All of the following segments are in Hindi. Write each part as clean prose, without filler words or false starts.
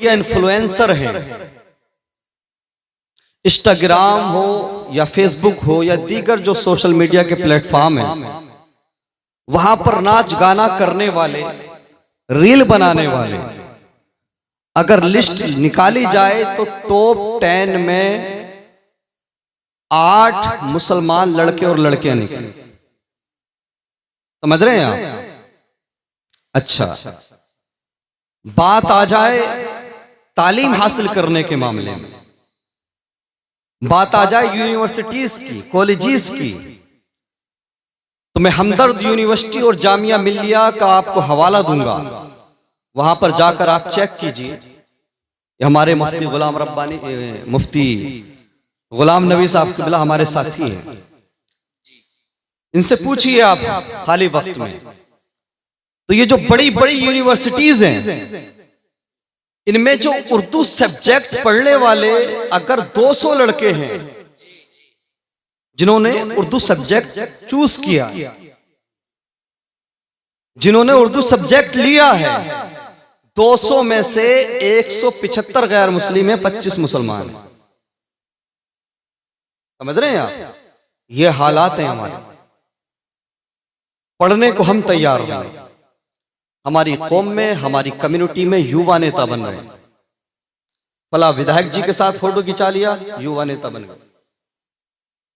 या इन्फ्लुएंसर हैं, इंस्टाग्राम हो या फेसबुक हो या दीगर जो सोशल मीडिया के प्लेटफॉर्म हैं, वहां पर नाच गाना करने वाले, रील बनाने वाले, अगर लिस्ट निकाली जाए तो टॉप 10 में 8 मुसलमान लड़के और लड़कियां निकले। समझ रहे हैं आप? अच्छा, बात आ जाए तालीम हासिल करने के मामले में, बात आ जाए यूनिवर्सिटीज की, कॉलेजेस की, तो मैं हमदर्द यूनिवर्सिटी और जामिया मिल्लिया का आपको हवाला दूंगा। वहां पर जाकर आप चेक कीजिए। हमारे मुफ्ती गुलाम रब्बानी, मुफ्ती गुलाम नबी साहब क़िबला हमारे साथी हैं, इनसे पूछिए आप खाली वक्त में। तो ये जो बड़ी बड़ी यूनिवर्सिटीज हैं, इनमें जो उर्दू सब्जेक्ट पढ़ने वाले अगर 200 लड़के हैं जिन्होंने उर्दू सब्जेक्ट चूज किया, जिन्होंने उर्दू सब्जेक्ट लिया है, 200 में से 175 गैर मुस्लिम है, 25 मुसलमान हैं। समझ रहे हैं आप? ये हालात हैं हमारे। पढ़ने को हम तैयार हैं। हमारी कौम में, हमारी कम्युनिटी में युवा नेता बन रहे हैं। फला विधायक जी के साथ फोटो खिंचा लिया, युवा नेता बन गए।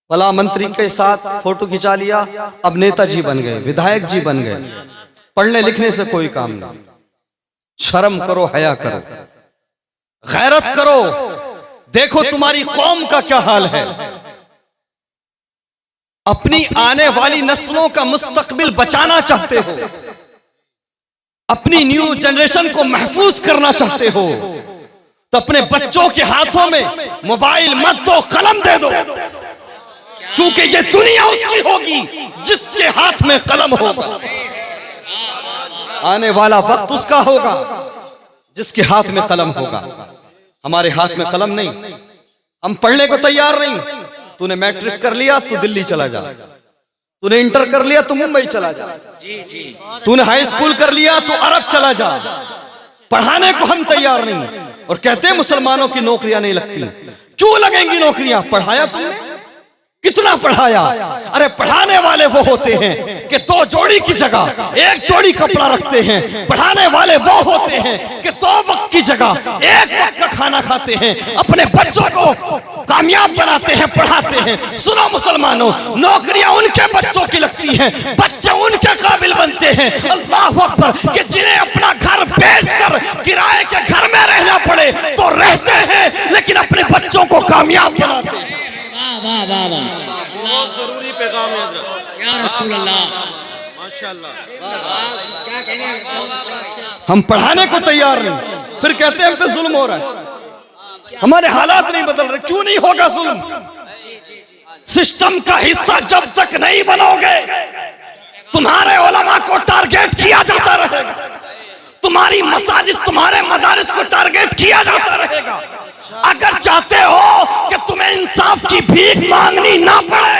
फला मंत्री के साथ फोटो खिंचा लिया, अब नेताजी बन गए, विधायक जी बन गए। पढ़ने लिखने से कोई काम नहीं। शर्म करो, हया करो, गैरत करो। देखो तुम्हारी कौम का क्या हाल है। अपनी आने वाली नस्लों का मुस्तकबिल बचाना चाहते हो, अपनी न्यू जनरेशन को महफूज करना चाहते हो, तो अपने बच्चों के हाथों में मोबाइल मत दो, कलम दे दो। क्योंकि ये दुनिया उसकी होगी जिसके हाथ में कलम होगा। आने वाला वक्त उसका होगा जिसके हाथ में कलम होगा। हमारे हाथ में कलम नहीं, हम पढ़ने को तैयार नहीं। तूने मैट्रिक कर लिया तो दिल्ली चला जा, तूने इंटर कर लिया तो मुंबई चला जा, तूने हाई स्कूल कर लिया तो अरब चला जा। पढ़ाने को हम तैयार नहीं। और कहते हैं मुसलमानों की नौकरियां नहीं लगती। क्यों लगेंगी नौकरियां? पढ़ाया तुमने? कितना पढ़ाया? अरे पढ़ाने वाले वो होते हैं कि 2 जोड़ी की जगह 1 जोड़ी कपड़ा रखते हैं। पढ़ाने वाले वो होते हैं कि 2 वक्त की जगह 1 वक्त का खाना खाते हैं। अपने बच्चों को कामयाब बनाते हैं, पढ़ाते हैं। सुनो मुसलमानों, नौकरियां उनके बच्चों की लगती हैं, बच्चे उनके काबिल बनते हैं। अल्लाह अकबर, कि जिन्हें अपना घर बेचकर किराए के घर में रहना पड़े तो रहते हैं, लेकिन अपने बच्चों को कामयाब बनाते हैं। वाह वाह वाह, जरूरी पैगाम है या रसूल अल्लाह, माशाअल्लाह। क्या कहने हैं? हम पढ़ाने को तैयार नहीं, फिर कहते हैं हम पे जुल्म हो रहा है। हमारे हालात नहीं बदल रहे। क्यों नहीं होगा जुल्म? सिस्टम का हिस्सा जब तक नहीं बनोगे, तुम्हारे उलमा को टारगेट किया जाता रहेगा, तुम्हारी मसाजिद, तुम्हारे मदारिस को टारगेट किया जाता रहेगा। अगर चाहते हो कि तुम्हें इंसाफ की भीख मांगनी ना पड़े,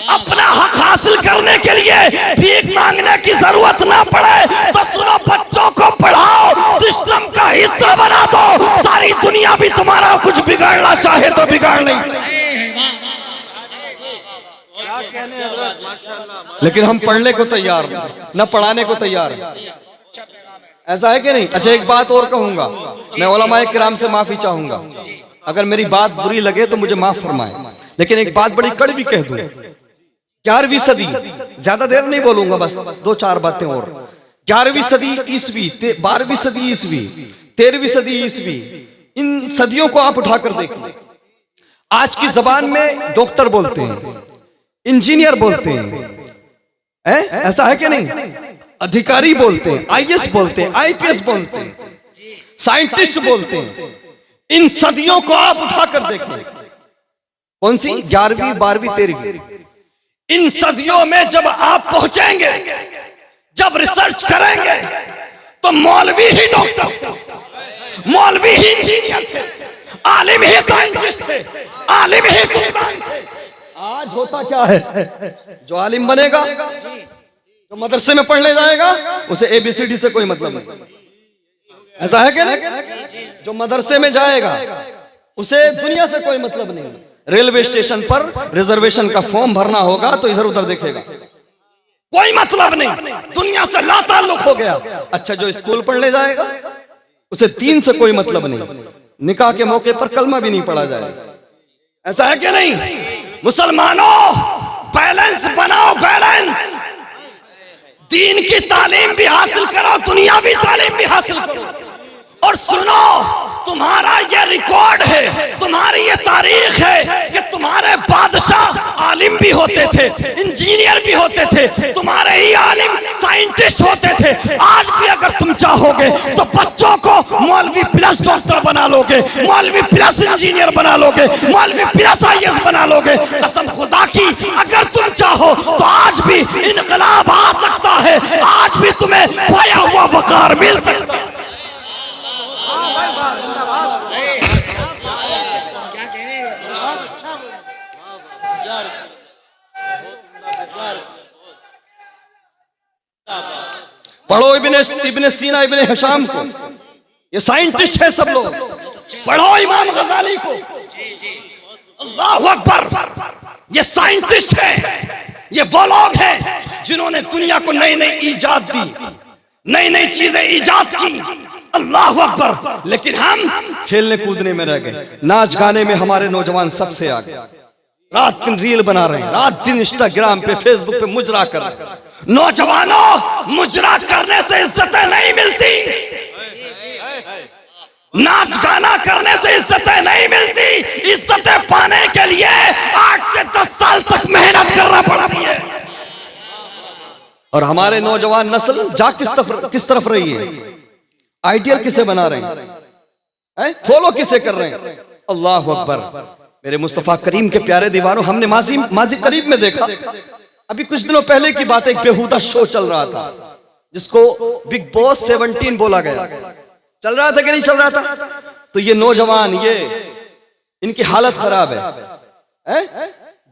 अपना हक हासिल करने के लिए भीख मांगने की जरूरत ना पड़े, तो सुनो, बच्चों को पढ़ाओ, सिस्टम का हिस्सा बना दो। सारी दुनिया भी तुम्हारा कुछ बिगाड़ना चाहे तो बिगाड़ नहीं सकती। लेकिन हम पढ़ने को तैयार न पढ़ाने को तैयार हैं। ऐसा है कि नहीं? अच्छा, एक बात और कहूंगा, मैं उलमाए किराम से माफी चाहूंगा। अगर मेरी बात बुरी लगे तो मुझे माफ फरमाए, लेकिन एक बात बड़ी कड़वी कह दूं। 11वीं सदी, ज्यादा देर नहीं बोलूंगा, बस 2-4 बातें और। 11वीं सदी ईसवी, 12वीं सदी ईसवी, 13वीं सदी ईसवी, इन सदियों को आप उठाकर देखिए। आज की जबान में डॉक्टर बोलते हैं, इंजीनियर बोलते हैं, ऐसा है कि नहीं? अधिकारी बोलते हैं, आईएएस बोलते हैं, आईपीएस बोलते हैं, साइंटिस्ट बोलते हैं। इन सदियों को आप उठाकर देखें। कौन सी? 11वीं, 12वीं, 13वीं। इन सदियों में जब आप पहुंचेंगे, जब रिसर्च करेंगे, तो मौलवी ही डॉक्टर, मौलवी ही इंजीनियर थे, आलिम ही साइंटिस्ट थे, आलिम ही सुल्तान थे। आज होता क्या है? जो आलिम बनेगा, जो मदरसे में पढ़ने जाएगा, उसे ABCD से कोई मतलब नहीं। ऐसा है क्या नहीं? जो मदरसे में जाएगा उसे दुनिया से कोई मतलब नहीं। रेलवे स्टेशन पर रिजर्वेशन का फॉर्म भरना होगा तो इधर उधर देखेगा, कोई मतलब नहीं, दुनिया से लाताल्लुक हो गया। अच्छा, जो स्कूल पढ़ने जाएगा उसे दीन से कोई मतलब नहीं, निकाह के मौके पर कलमा भी नहीं पढ़ा जाएगा। ऐसा है कि नहीं? मुसलमानों, बैलेंस बनाओ, बैलेंस। दीन की तालीम भी हासिल करो, दुनियावी तालीम भी हासिल करो। और सुनो, तुम्हारा ये रिकॉर्ड है, तुम्हारी ये तारीख है कि तुम्हारे बादशाह आलिम भी होते थे, इंजीनियर भी होते थे, तुम्हारे ही आलिम साइंटिस्ट होते थे। आज भी अगर तुम चाहोगे तो बच्चों को मौलवी प्लस डॉक्टर बना लोगे, मौलवी प्लस इंजीनियर बना लोगे, मौलवी प्लस IAS बना लोगे। कसम खुदा की, अगर तुम चाहो तो आज भी इनकलाब आ सकता है, आज भी तुम्हें खोया हुआ वकार मिल सकता है। क्या कह रहे हैं? पढ़ो इब्ने सीना, इब्ने हिशाम को, ये साइंटिस्ट है सब लोग। पढ़ो इमाम गजाली को, अल्लाह अकबर, ये साइंटिस्ट है, ये वो लोग हैं जिन्होंने दुनिया को नई नई ईजाद दी, नई नई चीजें ईजाद की। अल्लाह अकबर। लेकिन हम खेलने कूदने में रह गए, नाच गाने में हमारे नौजवान सबसे आगे, रात दिन रील बना रहे हैं, रात दिन इंस्टाग्राम पे फेसबुक पे मुजरा कर रहे हैं। नौजवानों, मुजरा करने से इज्जतें नहीं मिलती, नाच गाना करने से इज्जतें नहीं मिलती। इज्जतें पाने के लिए 8 से 10 साल तक मेहनत करना पड़ती है। और हमारे नौजवान नस्ल जा किस तरफ रही है? आइडियल किसे बना रहे हैं? फॉलो किसे कर रहे हैं? अल्लाह अकबर। मेरे मुस्तफा करीम के प्यारे दीवारों, हमने माजी करीब में देखा, अभी कुछ दिनों पहले की बात, एक बेहुदा शो चल रहा था जिसको बिग बॉस 17 बोला गया। चल रहा था कि नहीं चल रहा था? तो ये नौजवान, ये इनकी हालत खराब है,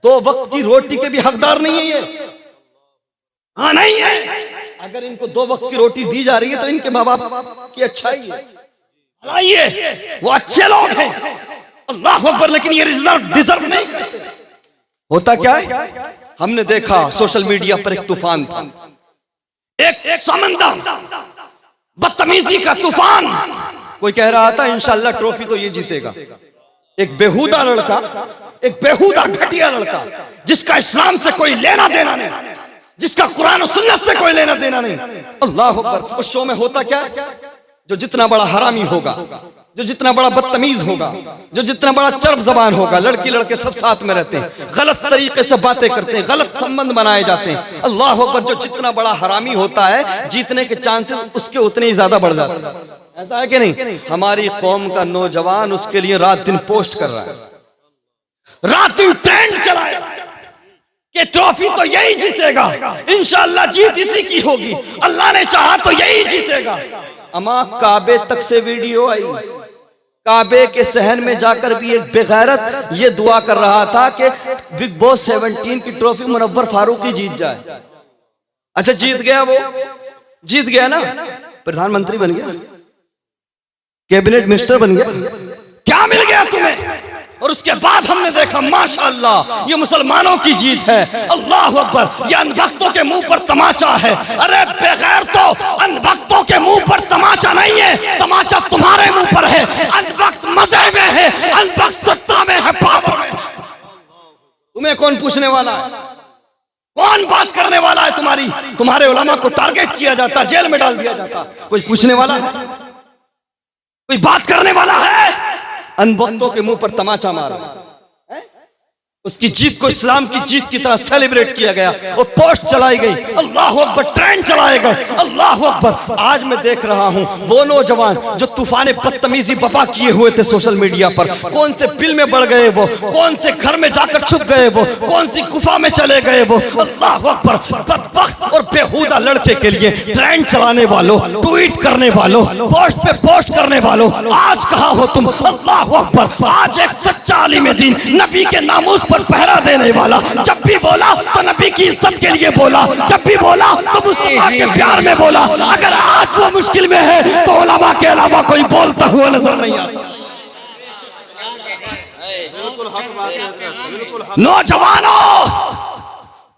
2 वक्त की रोटी के भी हकदार नहीं है ये। हाँ, नहीं है। अगर इनको 2 वक्त की रोटी दी जा रही है तो इनके माँ बाप की अच्छाई है, वो अच्छे लोग हैं, अल्लाह अकबर। लेकिन ये डिजर्व नहीं करते। होता क्या है? हमने देखा सोशल मीडिया पर एक तूफान था, एक समंदर, बदतमीजी का तूफान। कोई कह रहा था इंशाल्लाह ट्रॉफी तो ये जीतेगा। एक बेहुदा लड़का, एक बेहुदा घटिया लड़का, जिसका इस्लाम से कोई लेना देना नहीं, जिसका कुरान और सुन्नत से कोई लेना देना नहीं। अल्लाह अकबर। उस शो में होता क्या? जो जितना बड़ा हरामी होगा, जो जितना बड़ा बदतमीज होगा, जो जितना बड़ा चर्ब जबान होगा, लड़की लड़के सब साथ में रहते हैं, गलत तरीके से बातें करते हैं, गलत संबंध बनाए जाते हैं। अल्लाह अकबर। जो जितना बड़ा हरामी होता है, जीतने के चांसेस उसके उतने ही ज्यादा बढ़ जाते हैं। ऐसा है कि नहीं? हमारी कौम का नौजवान उसके लिए रात दिन पोस्ट कर रहा है, रात दिन ट्रेंड चलाए कि ट्रॉफी तो यही जीतेगा, इंशाअल्लाह जीत इसी की होगी, अल्लाह ने चाहा तो यही जीतेगा। अमा काबे तक से वीडियो आई, काबे के सहन में जाकर भी एक बेगैरत ये दुआ कर रहा था कि बिग बॉस 17 की ट्रॉफी मुनव्वर फारूकी जीत जाए। अच्छा, जीत गया, वो जीत गया ना, प्रधानमंत्री बन गया, कैबिनेट मिनिस्टर बन गया, क्या मिल गया तुम्हें? और उसके बाद हमने देखा माशाअल्लाह ये मुसलमानों की जीत है। अल्लाह अकबर। ये अनभक्तों के मुंह पर तमाचा है। अरे बेगैर तो अनभक्तों के मुंह पर तमाचा नहीं है, तमाचा तुम्हारे मुंह पर है। अनभक्त मजे में है, अनभक्त सत्ता में है, पावर में। तुम्हें कौन पूछने वाला है? कौन बात करने वाला है? तुम्हारे उलमा को टारगेट किया जाता, जेल में डाल दिया जाता। कोई पूछने वाला है? कोई बात करने वाला है? अनभक्तों के मुंह पर तमाचा मारा, उसकी जीत को इस्लाम की जीत की तरह सेलिब्रेट किया गया और पोस्ट चलाई गई। अल्लाह अकबर। ट्रेंड चलाए गए। अल्लाह अकबर। आज मैं देख रहा हूं वो नौजवान जो तूफान बदतमीजी बपा किए हुए थे सोशल मीडिया पर, कौन से बिल में बढ़ गए वो, कौन से घर में जाकर छुप गए वो, कौन सी गुफा में चले गए वो। अल्लाह अकबर। बदबख्त और बेहुदा लड़के के लिए ट्रेंड चलाने वालों, ट्वीट करने वालों, पोस्ट पे पोस्ट करने वालों, आज कहां हो तुम? अल्लाह अकबर। आज एक सच्चा आलिम दीन, नबी के नामूस पर पहरा देने वाला, जब भी बोला तो नबी की इज्जत के लिए बोला, जब भी बोला तो मुस्तफा के प्यार में बोला। अगर आज वो मुश्किल में है तो उलमा के अलावा कोई बोलता हुआ नजर नहीं आता। नौजवानों,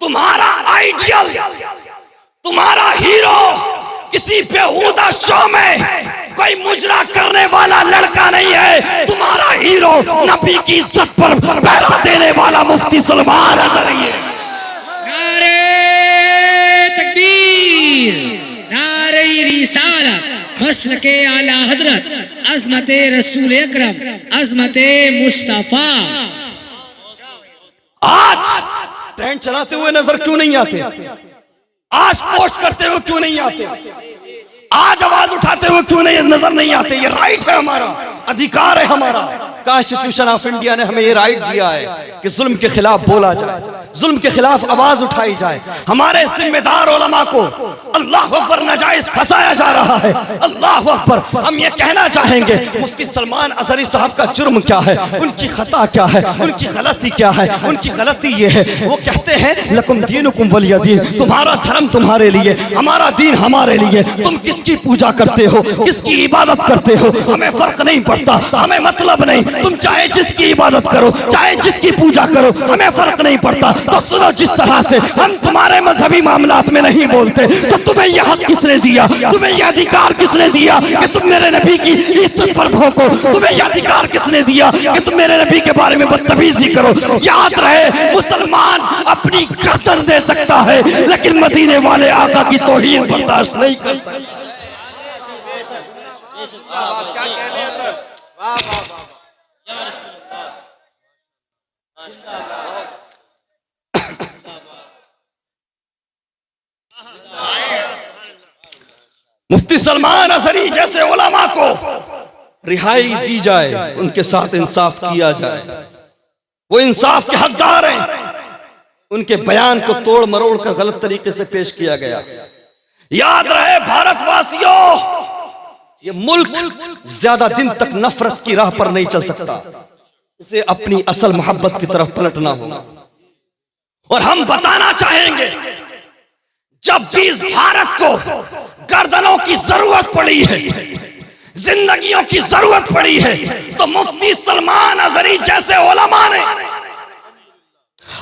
तुम्हारा आइडियल, तुम्हारा हीरो किसी बेहुदा शो में कोई मुजरा करने वाला लड़का नहीं है। तुम्हारा हीरो नबी की इज्जत पर पहरा देने वाला मुफ्ती सलमान अज़हरी है। नारे तकबीर, नारे रिसालत, फस्ल के आला हजरत, अज़मत रसूल अकरम, अज़मत मुस्तफा। आज ट्रेंड चलाते हुए नजर क्यों नहीं आते? आज पोस्ट करते हुए क्यों नहीं आते? आज आवाज उठाते हुए क्यों नहीं नजर नहीं आते? ये राइट है हमारा, अधिकार है हमारा। कॉन्स्टिट्यूशन ऑफ इंडिया ने हमें ये राइट दिया है कि जुल्म के खिलाफ बोला जाए, जुल्म के खिलाफ आवाज उठाई जाए। हमारे जिम्मेदार उलमा को अल्लाह अकबर नाजायज फंसाया जा रहा है। अल्लाह अकबर। हम ये कहना चाहेंगे मुफ्ती सलमान अज़हरी साहब का जुर्म क्या है, उनकी खता क्या है, उनकी गलती क्या है? उनकी गलती ये है, वो कहते हैं लकुम दीनुकुम वलिय दीन, तुम्हारा धर्म तुम्हारे लिए, हमारा दीन हमारे लिए। तुम किसकी पूजा करते हो, किसकी इबादत करते हो, हमें फर्क नहीं पड़ता, हमें मतलब नहीं। तुम चाहे जिसकी इबादत करो, चाहे जिसकी पूजा करो, हमें फर्क नहीं पड़ता। तो सुनो, जिस तरह से हम तुम्हारे मजहबी मामलात में नहीं बोलते, तो तुम्हें यह हक किसने दिया, तुम्हें यह अधिकार किसने दिया कि तुम मेरे नबी की इज्जत पर भौंको? तुम्हें यह अधिकार किसने दिया कि तुम मेरे नबी के बारे में बदतमीजी करो? याद रहे, मुसलमान अपनी गर्दन दे सकता है लेकिन मदीने वाले आका की तौहीन बर्दाश्त नहीं कर सकता। मुफ्ती सलमान अज़हरी जैसे उलमा को रिहाई दी जाए, उनके साथ इंसाफ किया जाए। वो इंसाफ के हकदार हैं। उनके बयान को तोड़ मरोड़ कर गलत तरीके से पेश किया गया। याद रहे भारतवासियों, ये मुल्क ज्यादा दिन तक नफरत की राह पर नहीं चल सकता, इसे अपनी असल मोहब्बत की तरफ पलटना होगा। और हम बताना चाहेंगे, जब भी इस भारत को गर्दनों की जरूरत पड़ी है, जिंदगियों की जरूरत पड़ी है, तो मुफ्ती सलमान अज़हरी जैसे उलमा ने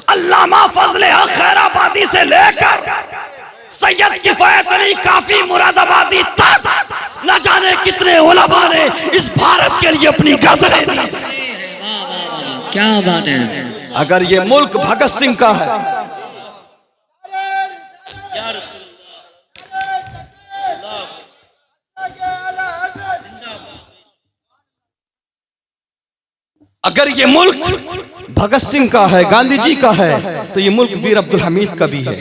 अल्लामा फजले हक खैराबादी से लेकर सैयद किफायत अली काफी मुरादाबादी तक न जाने कितने उलमा ने इस भारत के लिए अपनी गर्दनें दी। क्या बात है। अगर ये मुल्क भगत सिंह का है, अगर ये मुल्क भगत सिंह का है, गांधी जी का है, तो ये मुल्क वीर अब्दुल हमीद का भी है,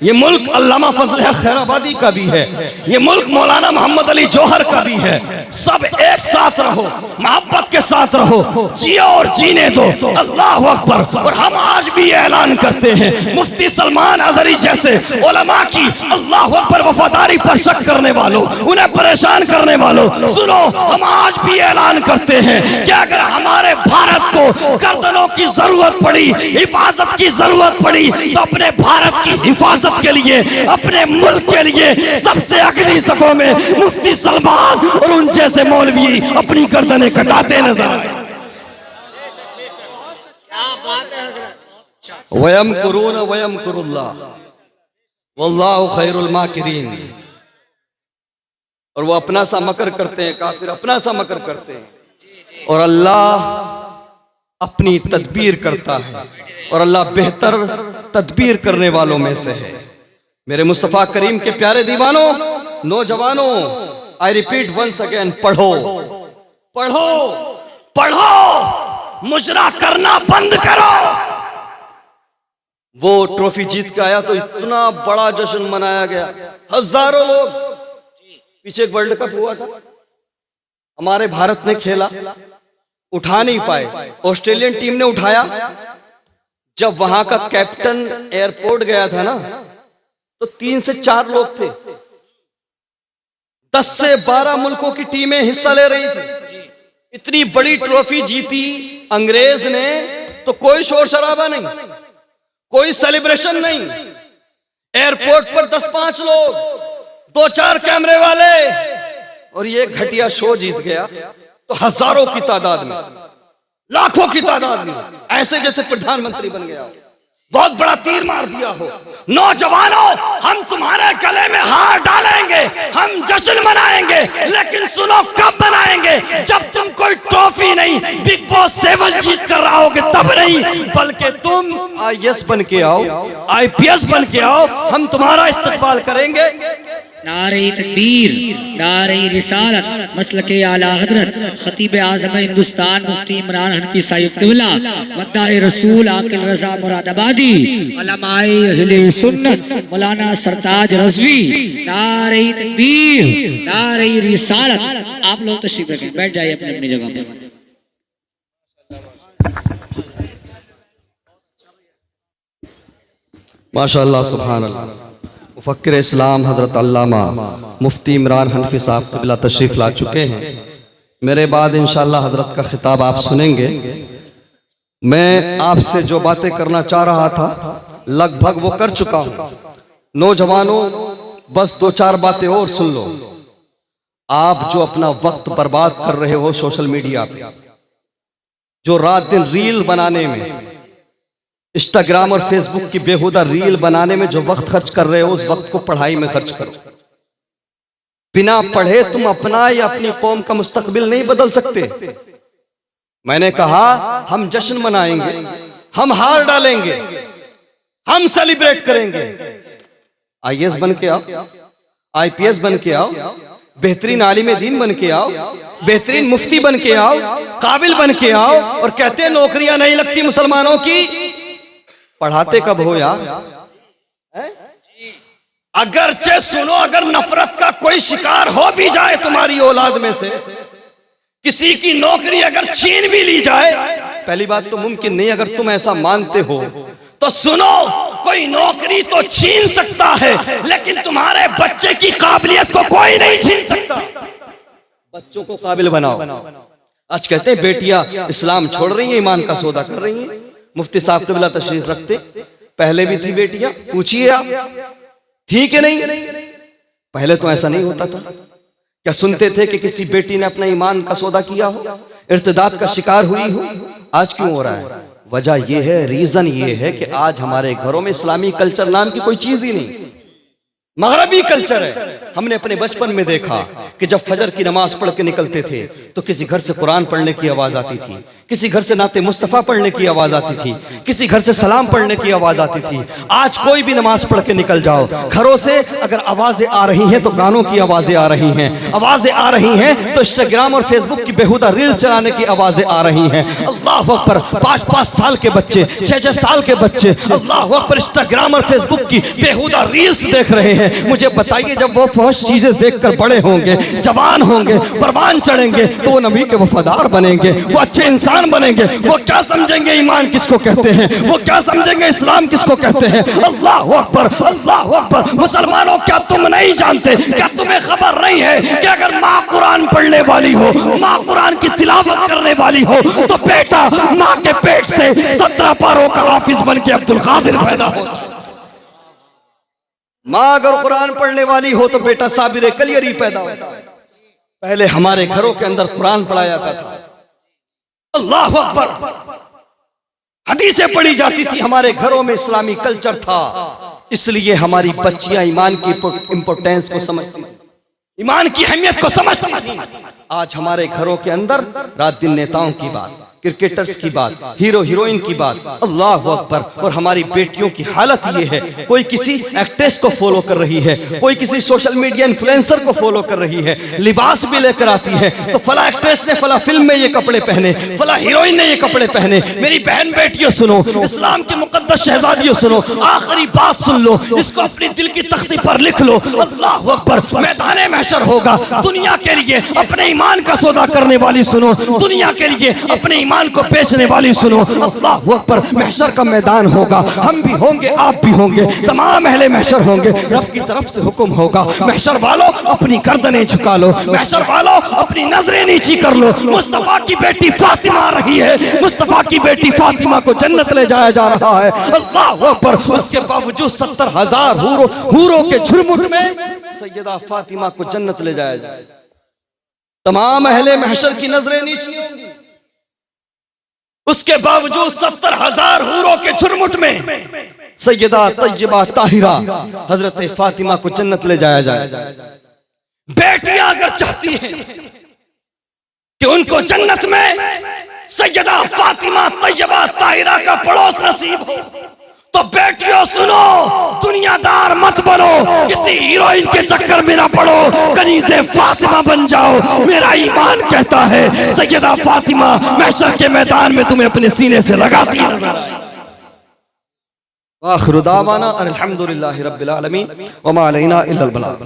ये मुल्क अल्लामा फजल हक खैराबादी का भी है, ये मुल्क मौलाना मोहम्मद अली जौहर का भी है। सब एक साथ रहो, मोहब्बत के साथ रहो, जियो और जीने दो। अल्लाह अकबर। और हम आज भी ऐलान करते हैं, मुफ्ती सलमान अज़हरी जैसे उलमा की अल्लाह अकबर वफादारी पर शक करने वालों, उन्हें परेशान करने वालों, सुनो, हम आज भी ऐलान करते हैं कि अगर हमारे भारत को गर्दनों की जरूरत पड़ी, हिफाजत की जरूरत पड़ी, तो अपने भारत की हिफाजत के लिए, अपने मुल्क के लिए सबसे अगली सफों में मुफ्ती सलमान और उन जैसे मौलवी अपनी गर्दनें कटाते नजर आए। वयम कुरून वयम कुरुल्लाह वल्लाहु खैरुल माकिरीन। और वो अपना सा मकर करते हैं, काफिर अपना सा मकर करते हैं, और अल्लाह अपनी तदबीर करता है, और अल्लाह बेहतर तदबीर करने वालों में से है। मेरे मुस्तफा करीम के प्यारे दीवानों, नौजवानों, आई रिपीट वंस अगेन, पढ़ो पढ़ो पढ़ो, मुजरा करना बंद करो। वो ट्रॉफी जीत के आया तो इतना बड़ा जश्न मनाया गया, हजारों लोग। पीछे एक वर्ल्ड कप हुआ था, हमारे भारत ने खेला, उठा नहीं पाए, ऑस्ट्रेलियन टीम ने उठाया। जब वहां का कैप्टन एयरपोर्ट गया था ना, तो 3 से 4 लोग थे, 10 से 12 मुल्कों की टीमें हिस्सा ले रही थी। इतनी बड़ी ट्रॉफी जीती अंग्रेज ने तो कोई शोर शराबा नहीं, कोई सेलिब्रेशन नहीं। एयरपोर्ट पर 10-5 लोग, 2-4 कैमरे वाले, और ये घटिया शो जीत गया तो हजारों की तादाद में, लाखों की तादाद में, ऐसे जैसे प्रधानमंत्री बन गया हो, बहुत बड़ा तीर मार दिया हो। नौजवानों, हम तुम्हारे गले में हार डालेंगे, हम जश्न मनाएंगे, लेकिन सुनो कब मनाएंगे? जब तुम कोई ट्रॉफी नहीं, बिग बॉस 7 जीत कर रहा होगे तब नहीं, बल्कि तुम IAS बन के आओ, IPS बन के आओ, हम तुम्हारा इस्तकबाल करेंगे। नारे तकबीर, नारे रिसालत, मसलके आला हजरत खतीब आज़म हिंदुस्तान मुफ्ती इमरान हनफी साहिबुल्ला मद्दाए रसूल आकिल रजा मुरादाबादी उलमाए अहले सुन्नत मौलाना सरताज रज़वी, नारे तकबीर, नारे रिसालत। आप लोग तशरीफ रखें, बैठ जाइए अपनी अपनी जगह पर। माशाअल्लाह, सुभान अल्लाह। मुफक्किर इस्लाम हजरत अल्लामा मुफ्ती इमरान हनफी साहब क़िबला तशरीफ ला चुके हैं। मेरे बाद इंशाअल्लाह हजरत का खिताब आप सुनेंगे। मैं आपसे जो बातें करना चाह रहा था लगभग वो कर चुका हूं। नौजवानों, बस 2-4 बातें और सुन लो। आप जो अपना वक्त बर्बाद कर रहे हो सोशल मीडिया पे, जो रात दिन रील बनाने में, इंस्टाग्राम और फेसबुक की बेहुदा रील बनाने में जो वक्त खर्च कर रहे हो, उस वक्त को पढ़ाई में खर्च करो। बिना पढ़े तुम अपना या अपनी कौम का मुस्तकबिल नहीं बदल सकते। मैंने कहा हम जश्न मनाएंगे, हम हार डालेंगे, हम सेलिब्रेट करेंगे। IAS बन के आओ, IPS बन के आओ, बेहतरीन आलिम दीन बन के आओ, बेहतरीन मुफ्ती बन के आओ, काबिल बन के आओ, और कहते हैं नौकरियां नहीं लगती मुसलमानों की। पढ़ाते कब हो यार? अगरचे सुनो, अगर नफरत का कोई शिकार हो भी जाए तुम्हारी औलाद में से, किसी की नौकरी अगर छीन भी ली जाए, पहली बात तो मुमकिन नहीं, अगर तुम ऐसा मानते हो तो सुनो, कोई नौकरी तो छीन सकता है, लेकिन तुम्हारे बच्चे की काबिलियत को कोई नहीं छीन सकता। बच्चों को काबिल बनाओ। आज कहते हैं बेटियां इस्लाम छोड़ रही हैं, ईमान का सौदा कर रही हैं। मुफ्ती साहब क़िबला तशरीफ रखते, पहले भी थी बेटियां, पूछिए आप थी कि नहीं? पहले तो ऐसा नहीं होता था। क्या सुनते थे कि किसी बेटी ने अपना ईमान का सौदा किया हो, इर्तिदाद का शिकार हुई हो? आज क्यों हो रहा है? वजह यह है, रीजन ये है कि आज हमारे घरों में इस्लामी कल्चर नाम की कोई चीज ही नहीं, मगरबी कल्चर है। हमने अपने बचपन में देखा कि जब फजर की नमाज पढ़ के निकलते थे तो किसी घर से कुरान पढ़ने की आवाज आती थी, किसी घर से नाते मुस्तफ़ा पढ़ने की आवाज आती थी, किसी घर से सलाम पढ़ने की आवाज आती थी। आज कोई भी नमाज पढ़ के निकल जाओ, घरों से अगर आवाजें आ रही हैं तो गानों की आवाजें आ रही हैं, आवाजें आ रही हैं तो इंस्टाग्राम और फेसबुक की बेहुदा रील चलाने की आवाजें आ रही हैं। अल्लाह अकबर, 5-5 साल के बच्चे, 6-6 साल के बच्चे, अल्लाह अकबर, इंस्टाग्राम और फेसबुक की बेहुदा रील्स देख रहे हैं। मुझे बताइए, जब वो फौज चीजें देखकर बड़े होंगे, जवान होंगे, परवान चढ़ेंगे, तो वो नबी के वफादार बनेंगे, वो अच्छे इंसान बनेंगे। वो क्या समझेंगे ईमान किसको कहते हैं, वो क्या समझेंगे इस्लाम किसको कहते हैं। अल्लाह अकबर, अल्लाह अकबर। मुसलमानों, क्या तुम नहीं जानते, क्या तुम्हें खबर नहीं है कि अगर माँ कुरान पढ़ने वाली हो, माँ कुरान की तिलावत करने वाली हो, तो बेटा माँ के पेट से 17 पारों का हाफिज बन के अब्दुल कादिर पैदा होता है। माँ अगर कुरान पढ़ने वाली हो तो बेटा साबिर कलियरी पैदा होता है। पहले हमारे घरों के अंदर कुरान पढ़ाया जाता था, अल्लाह अकबर, हदीसें पढ़ी जाती थी, हमारे घरों में इस्लामी कल्चर था। इसलिए हमारी बच्चियां ईमान की इंपोर्टेंस को समझती थी, ईमान की अहमियत को समझती थी। आज हमारे घरों के अंदर रात दिन नेताओं की बात, क्रिकेटर्स की बात, हीरो हीरोइन की बात, अल्लाह अकबर। और हमारी बेटियों की हालत ये है, कोई किसी एक्ट्रेस को फॉलो कर रही है, कोई किसी सोशल मीडिया इन्फ्लुएंसर को फॉलो कर रही है, लिबास भी लेकर आती है तो फला एक्ट्रेस ने फला फिल्म में ये कपड़े पहने, फला हीरोइन ने ये कपड़े पहने। मेरी बहन बेटियों सुनो, इस्लाम की मुकद्दस शहजादियों सुनो, आखिरी बात सुन लो, इसको अपनी दिल की तख्ती पर लिख लो। अल्लाह अकबर, मैदान महशर होगा, दुनिया के लिए अपने ईमान का सौदा करने वाली सुनो, दुनिया के लिए अपने ईमान को बेचने वाली सुनो, अल्लाह अकबर। महशर का मैदान होगा, हम भी होंगे, आप भी होंगे, तमाम अहले महशर होंगे। रब की तरफ से हुक्म होगा, महशर वालों अपनी गर्दनें झुका लो, महशर वालों अपनी नजरें नीची कर लो। मुस्तफा की बेटी फातिमा आ रही है, मुस्तफा की बेटी फातिमा को जन्नत ले जाया जा रहा है, अल्लाह अकबर। उसके बावजूद 70,000 हूरों के झुरमुट में सैयदा फातिमा को जन्नत ले जाया जाए। तमाम अहले महशर की नजरें नीची होंगी, उसके बावजूद 70,000 हूरों के झुरमुट में सैयदा तय्यबा ताहिरा हजरत फातिमा को जन्नत ले जाया जाए। बेटियां अगर चाहती हैं कि उनको जन्नत में सैयदा फातिमा तय्यबा ताहिरा का पड़ोस नसीब हो, तो बेटियों सुनो, दुनियादार मत बनो, किसी हीरोइन के चक्कर में ना पड़ो, कनीज़े फातिमा बन जाओ। मेरा ईमान कहता है सैयदा फातिमा महशर के मैदान में तुम्हें अपने सीने से लगाती नजर आए। आखिर दावाना अल्हम्दुलिल्लाहि रब्बिल आलमीन व मा अलैना इल्लल बलाग।